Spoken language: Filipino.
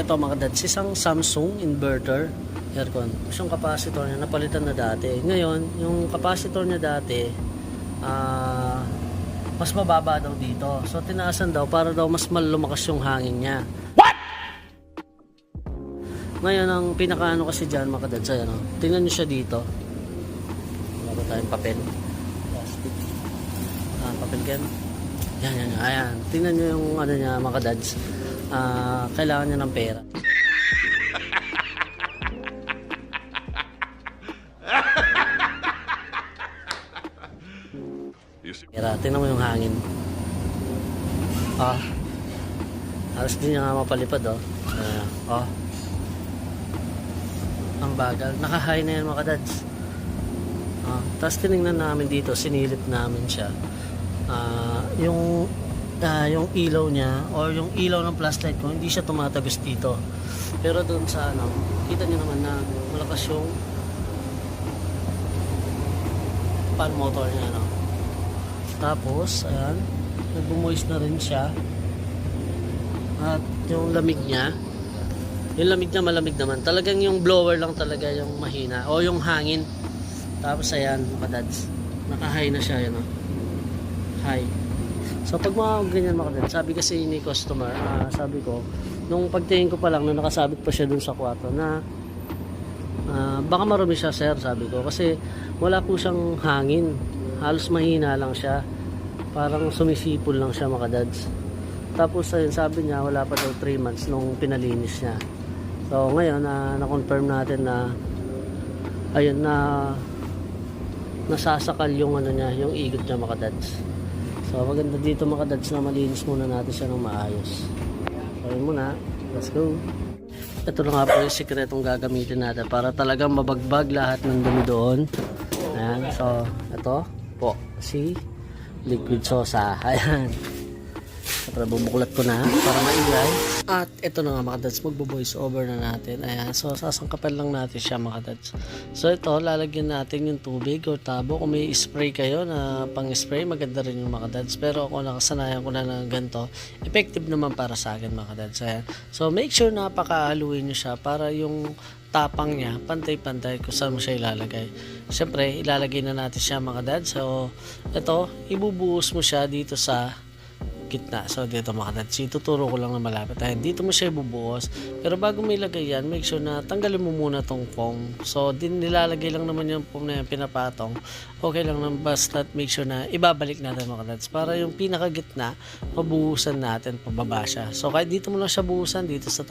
Ito mga dads, isang Samsung inverter aircon. Yung capacitor niya napalitan na dati. Ngayon, yung capacitor niya dati mas mababa daw dito. So tinaasan daw para daw mas lumakas yung hangin niya. What? Ngayon ang pinakaano kasi diyan mga dads, ano. Tingnan niyo siya dito. Wala ba tayong papel? Plastic. Papel can. Yan. Ayan. Tingnan niyo yung ano niya mga dads. Kailangan niya ng pera. Pera, tingnan mo yung hangin. Halos din niya nga mapalipad, oh. Ang bagal. Naka-high na yan mga dads. Tapos tinignan namin dito, sinilip namin siya. Yung ilaw niya or yung ilaw ng flashlight ko hindi siya tumatagos dito, pero doon sa ano, kita niyo naman na malakas yung fan motor niya, no? Tapos ayan, nagbumoist na rin siya, at yung lamig niya malamig naman talagang, yung blower lang talaga yung mahina o yung hangin. Tapos ayan mga dads, naka-high na siya, yun, no? High. So pag mga ganyan mga dads, sabi kasi ni customer, sabi ko, nung pagtingin ko pa lang, nung nakasabit pa siya dun sa kwarto, na baka marumi siya sir, sabi ko, kasi wala po siyang hangin, halos mahina lang siya, parang sumisipol lang siya mga dads. Tapos ayun, sabi niya wala pa daw 3 months nung pinalinis niya. So ngayon na-confirm natin na ayun, na nasasakal yung ano niya, yung igot niya mga dads. So maganda dito mga dads na malinis muna natin siya ng maayos. So yun muna, let's go. Ito na nga po yung sikretong gagamitin natin para talagang mabagbag lahat ng dumi doon. Ayan, so ito po si liquid sosa. Ayan, para bubuklat ko na para maingay. At ito na nga mga dads, magbo-voice over na natin. Ayan, so sasangkapan lang natin siya mga dads. So ito, lalagyan natin yung tubig o tabo. Kung may spray kayo na pang-spray, maganda rin yung mga dads. Pero ako nakasanayan ko na ng ganito, effective naman para sa akin mga dads. Ayan. So make sure na pakahaluin nyo siya para yung tapang niya pantay-pantay kung saan mo siya ilalagay. Siyempre, ilalagay na natin siya mga dads. So ito, ibubuhos mo siya dito sa gitna. So dito mga dads, ituturo ko lang na malapit. Ayan, dito mo siya ibubuhos. Pero bago mo ilagay yan, make sure na tanggalin mo muna tong foam. So din nilalagay lang naman yung foam na yan, pinapatong. Okay lang naman, basta make sure na ibabalik natin mga dads para yung pinaka gitna, mabuhusan natin pababa siya. So kahit dito mo lang siya buhusan, dito sa